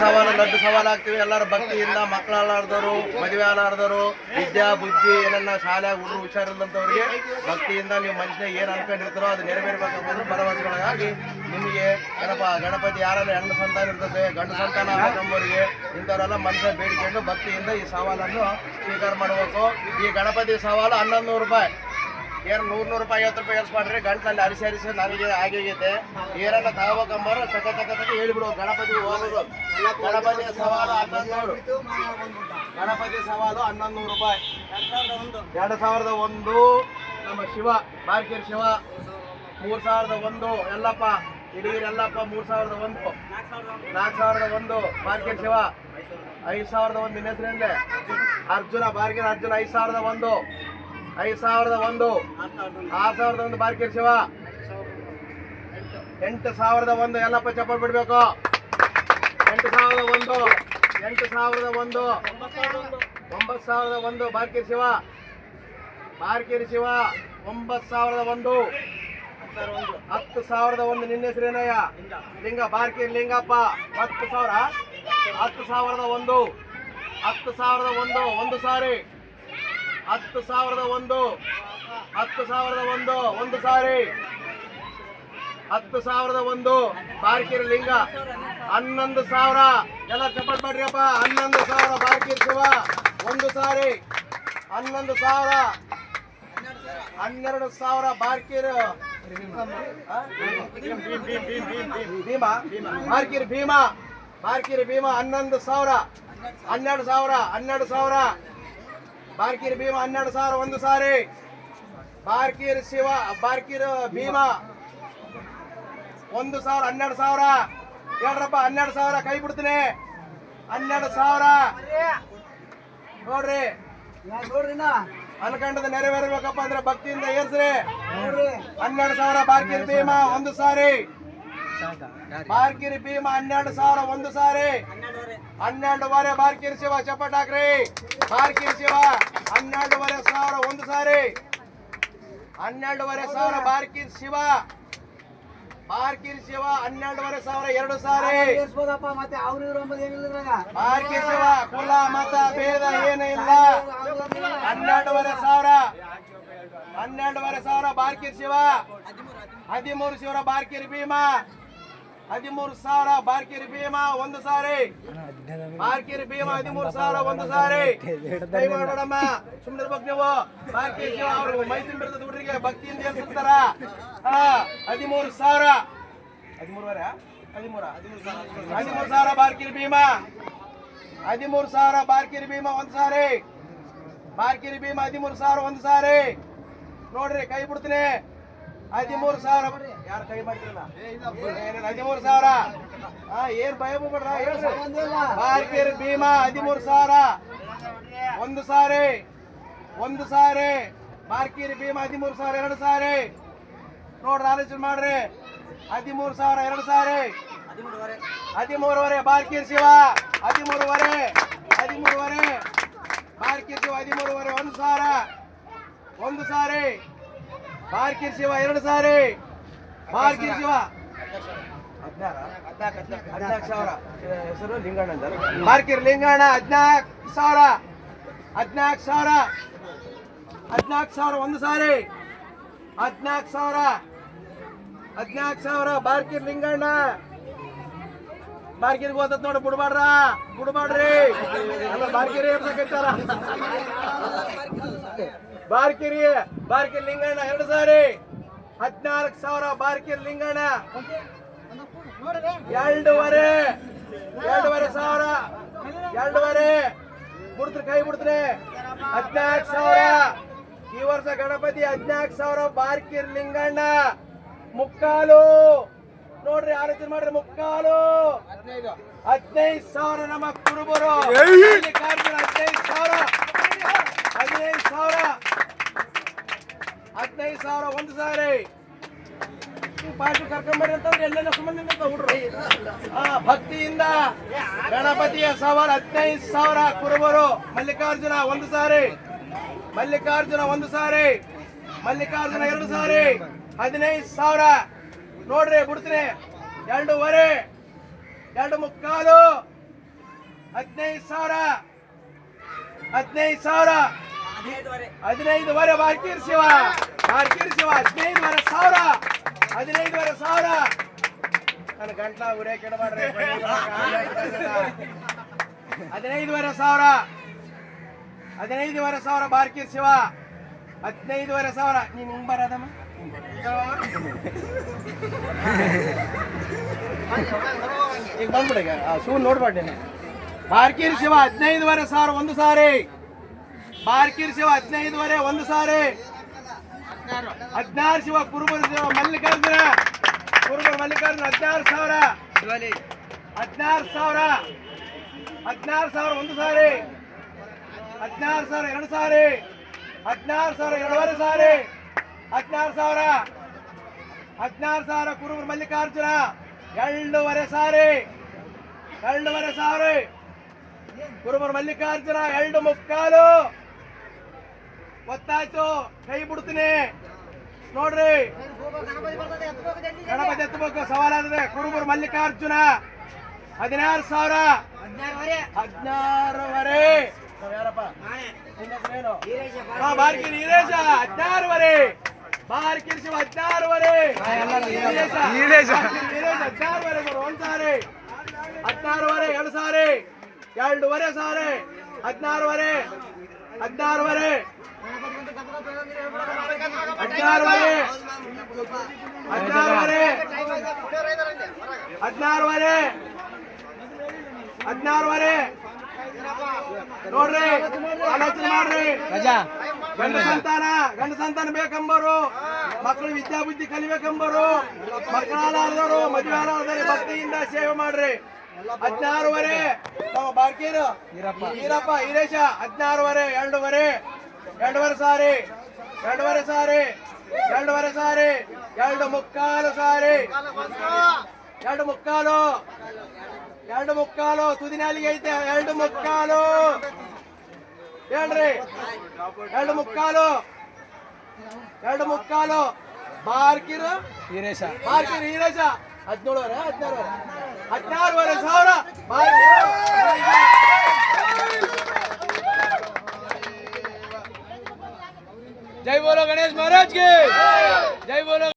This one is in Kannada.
ಸವಾಲು ಲಡ್ಡು ಸವಾಲು ಹಾಕ್ತಿವಿ. ಎಲ್ಲರ ಭಕ್ತಿಯಿಂದ ಮಕ್ಕಳು ಆಲಾರ್ದವರು, ಮದುವೆ ಆಲಾರ್ದವರು, ವಿದ್ಯಾ ಬುದ್ಧಿ ಏನನ್ನ ಶಾಲೆ ಹುಡುಗರು ಹುಷಾರಿಲ್ಲಂತವ್ರಿಗೆ ಭಕ್ತಿಯಿಂದ ನೀವು ಮನುಷ್ಯನಾಗ ಏನು ಅನ್ಕೊಂಡಿರ್ತಾರೋ ಅದು ನೆರವೇರ್ಬೇಕಂಬುದು ಭರವಸೆಗಳಾಗಿ ನಿಮಗೆ ಗಣಪತಿ ಯಾರನ್ನ ಹೆಣ್ಣು ಸಂತಾನ ಇರ್ತದೆ, ಗಂಡು ಸಂತಾನ ಆಗಂಬವರಿಗೆ ಇಂಥವರೆಲ್ಲ ಮನುಷ್ಯ ಬೇಡಿಕೊಂಡು ಭಕ್ತಿಯಿಂದ ಈ ಸವಾಲನ್ನು ಸ್ವೀಕಾರ ಮಾಡಬೇಕು. ಈ ಗಣಪತಿ ಸವಾಲು 1100 ರೂಪಾಯಿ. ಏನು 100 ರೂಪಾಯಿ 50 ರೂಪಾಯಿ ಎರ್ಸ್ ಮಾಡ್ರಿ, ಗಂಟಲ್ಲಿ ಅರಿಸಿ ನನಗೆ ಆಗೈತೆ ಏನೆಲ್ಲ ತಗೋಬೇಕಂಬರು ಚಕ ಹೇಳಿಬಿಡು. ಗಣಪತಿ ಹೋಗೋದು ಗಣಪತಿ ಸವಾಲು 1100. ಗಣಪತಿ ಸವಾಲು 1100 ರೂಪಾಯಿ. 2001 ನಮ್ಮ ಶಿವ ಬಾರ್ಕೇರ್ ಶಿವ 3001 ಎಲ್ಲಪ್ಪ ಹಿಡೀರ್ ಎಲ್ಲಪ್ಪ 3001 4001 ಬಾರ್ಕೇರ್ ಶಿವ 5001 ನಿನ್ನ ಹೆಸರೇನಿದೆ ಅರ್ಜುನ ಬಾರ್ಕೇರ್ ಅರ್ಜುನ 5001 6001 ಬಾರ್ಕೇರ್ ಶಿವ 8001 ಎಲ್ಲಪ್ಪ ಚಪ್ಪಲ್ ಬಿಡ್ಬೇಕು. 8001 9001 ಬಾರ್ಕೇರ್ ಶಿವ 9001 10,001 ನಿನ್ನ ಹೆಸರೇನಯ್ಯ ಲಿಂಗ ಬಾರ್ಕೇರ್ ಲಿಂಗಪ್ಪ 10,000 10,001 ಒಂದು ಸಾರಿ 10,001 ಒಂದು ಸಾರಿ 10,001 ಬಾರ್ಕೇರ್ ಲಿಂಗ 11,000 ಎಲ್ಲ ಚಪ್ಪಟ್ ಮಾಡ್ರಿಯಪ್ಪ. 11,000 ಬಾರ್ಕೇರ್ ಶಿವ ಒಂದು ಸಾರಿ 11,000 12,000 ಬಾರ್ಕೇರ್ ಭೀಮಾ ಬಾರ್ಕೇರ್ ಭೀಮಾ 11,000 12,000 ಬಾರ್ಕೇರ್ ಭೀಮಾ 12,000 ಒಂದು ಸಾರಿ. ಬಾರ್ಕೇರ್ ಶಿವ ಬಾರ್ಕೇರ್ ಭೀಮಾ 1,000 12,000 ಹೇಳ್ರಪ್ಪ 12,000 ಕೈ ಬಿಡ್ತೀನಿ 12,000 ನೋಡ್ರಿ ಅನ್ಕಂಡದ ನೆರವೇರಬೇಕಪ್ಪ ಅಂದ್ರೆ ಭಕ್ತಿಯಿಂದ ಏರ್ಸ್ರಿ 12,000 ಬಾರ್ಕೇರ್ ಭೀಮಾ ಒಂದು ಸಾರಿ. ಬಾರ್ಕೇರ್ ಭೀಮಾ 12,000 ಒಂದು ಸಾರಿ 12,500 ಬಾರ್ಕೇರ್ ಶಿವ ಚಪ್ಪಟ್ ಹಾಕ್ರಿ. ಬಾರ್ಕೇರ್ ಶಿವ 12,500 ಒಂದು ಸಾರಿ 12,500 ಬಾರ್ಕೇರ್ ಶಿವ 12,500 ಎರಡು ಸಾರಿ. ಬಾರ್ಕೇರ್ ಶಿವ ಕುಲ ಮತ ಭೇದ ಏನು ಇಲ್ಲ 12,500 ಬಾರ್ಕೇರ್ ಶಿವ 13,000 ಬಾರ್ಕೇರ್ ಭೀಮಾ 13,000 ಬಾರ್ಕೇರ್ ಭೀಮಾ ಒಂದು ಸಾರಿ. ಬಾರ್ಕೇರ್ ಭೀಮಾ 13,000 ಒಂದು ಸಾರಿ. ಕೈ ಮಾಡೋಡಮ್ಮ ಸುಮ್ಮನೆ ಇರ್ಬೇಕು ನೀವು. ಬಾರ್ಕೇರ್ ಶಿವ ಅವರು ಮೈಸೂರು ಬಿಡ್ತದ ಹುಡುಗರಿಗೆ ಭಕ್ತಿಯಿಂದ ಎಲ್ಸಿರ್ತಾರ 13,000 13,000 ಬಾರ್ಕೇರ್ ಭೀಮಾ 13,000 ಬಾರ್ಕೇರ್ ಭೀಮಾ ಒಂದು ಸಾರಿ. ಬಾರ್ಕೇರ್ ಭೀಮಾ 13,000 ಒಂದು ಸಾರಿ ನೋಡ್ರಿ ಕೈ ಬಿಡ್ತೀನಿ 13,000 ಯಾರು ಕೈ ಮಾಡ್ತಿರಲ್ಲ 13,000 ಏನ್ ಭಯ ಬಿಡ್ರ ಬಾರ್ಕೇರ್ ಭೀಮಾ 13,000 ಒಂದು ಸಾರಿ ಬಾರ್ಕೇರ್ ಭೀಮಾ 13,000 ಎರಡು ಸಾರಿ ನೋಡ್ರಿ ಆಲೋಚನೆ ಮಾಡ್ರಿ 13,000 ಎರಡು ಸಾರಿ 13,500 ಬಾರ್ಕೇರ್ ಶಿವ 13,500 ಬಾರ್ಕೇರ್ ಶಿವ 13,500 ಒಂದು ಸಾರಿ ಬಾರ್ಕೇರ್ ಶಿವ ಎರಡು ಸಾರಿ. ಬಾರ್ಕೇರ್ ಶಿವ 14,000 ಹೆಸರು ಲಿಂಗಣ್ಣ ಅಂತ. ಬಾರ್ಕೇರ್ ಲಿಂಗಣ್ಣ 14,000 ಒಂದು ಸಾರಿ 14,000 ಬಾರ್ಕೇರ್ ಲಿಂಗಣ್ಣ. ಬಾರ್ಕೇರ್ಗೆ ಹೋದತ್ ನೋಡಿ ಬಿಡ್ಬಾಡ್ರಿ ಬಾರ್ಕೇರಿ ಏರ್ಸಕತ್ತಾರ. ಬಾರ್ಕೇರ್ ಲಿಂಗಣ್ಣ ಎರಡು ಸಾರಿ 14,000 ಬಾರ್ಕೇರ್ ಲಿಂಗಣ್ಣ 2,500 ಬಿಡ್ತ್ರಿ ಕೈ ಬಿಡ್ತ್ರಿ 14,000 ಈ ವರ್ಷ ಗಣಪತಿ 14,000 ಬಾರ್ಕೇರ್ ಲಿಂಗಣ್ಣ ಮುಕ್ಕಾಲು ನೋಡ್ರಿ ಆಲೋಚನೆ ಮಾಡ್ರಿ ಮುಕ್ಕಾಲು 15,000 ನಮ್ಮ ಕುರುಬರು 15,000 ಒಂದು ಸಾರಿ. ಪಾರ್ಟಿ ಕರ್ಕೊಂಬರ್ರಿ ಅಂತಂದ್ರೆ ಎಲ್ಲೆಲ್ಲ ಸುಮ್ಮನೆ ಹುಡ್ರಿ ಭಕ್ತಿಯಿಂದ ಗಣಪತಿಯ ಸವಾಲ್ 15,000 ಕುರುಬರು. ಮಲ್ಲಿಕಾರ್ಜುನ ಒಂದು ಸಾರಿ ಮಲ್ಲಿಕಾರ್ಜುನ ಎರಡು ಸಾರಿ 15,000 ನೋಡ್ರಿ ಬಿಡ್ತೀನಿ 2,500 2,300 15,000 15,000 15,000 ಬಾರ್ಕಿರ್ ಶಿವ 15,000 15,000 ನನ್ನ ಗಂಟ್ಲ ಉರೇ ಕೆಡಬಾಡ್ರಿ 15,000 ಬಾರ್ಕಿರ್ ಶಿವ 15,000 ನೀನು ಹಿಂಗ್ ಬರೋದಮ್ಮ ಈಗ ಬಂದ್ಬಿಡ ಈಗ ಶೂ ನೋಡ್ಬೇಡಿ ಬಾರ್ಕಿರ್ ಶಿವ 15,000 ಒಂದು ಸಾರಿ ಬಾರ್ಕಿರ್ ಶಿವ 15,000 ಒಂದು ಸಾರಿ 16 ಶಿವ ಕುರುಬರ ಶಿವ ಮಲ್ಲಿಕಾರ್ಜುನ 16,000 16,000 ಒಂದು ಸಾರಿ 16,000 ಎರಡು ಸಾರಿ 16,000 ಎರಡೂವರೆ ಸಾರಿ 16,000 ಕುರುಬರ ಮಲ್ಲಿಕಾರ್ಜುನ ಎರಡೂವರೆ ಸಾರಿ ಕುರುಬರ ಮಲ್ಲಿಕಾರ್ಜುನ 2.25 ಗೊತ್ತಾಯ್ತು ಕೈ ಬಿಡ್ತೀನಿ ನೋಡ್ರಿ ಗಣಪತಿ ಎತ್ತಬೇಕು ಸವಾಲಾದ್ರೆ ಕುರುಬರ ಮಲ್ಲಿಕಾರ್ಜುನ 16,000 16,500 ಯಾರಪ್ಪ ಬಾರ್ಕಿರ್ ಈರೇಶ 16,500 ಬಾರ್ಕಿರ್ ಶಿವ 16,500 ಈರೇಶ 16,500 ಒಂದ್ ಸಾರಿ 16,500 ಎರಡು ಸಾರಿ ಎರಡೂವರೆ ಸಾರಿ 16,500 16,500 ನೋಡ್ರಿ ಆಲೋಚನೆ ಮಾಡ್ರಿ ಗಂಡ ಸಂತಾನ ಬೇಕೆಂಬರು ಮಕ್ಕಳು ವಿದ್ಯಾಬುದ್ಧಿ ಕಲಿಬೇಕೆಂಬರು ಮಕ್ಕಳಾದವರು ಮದುವೆ ಆದವರು ಭಕ್ತಿಯಿಂದ ಸೇವೆ ಮಾಡ್ರಿ 16,500 ಬಾರ್ಕೀರು ಈರಪ್ಪ ಈರೇಶ 16,500 ಎರಡೂವರೆ ಸಾರಿ 2.25 ಸಾರಿ 2.25 ಸಾರಿ 2.25 ತುದಿನಾಲಿಗೆ ಐತೆ 2.25 ಹೇಳ್ರಿ 2.25 ಬಾರ್ಕಿರ್ ಈರೇಶ 16,500 जय बोलो गणेश महाराज की जय बोलो।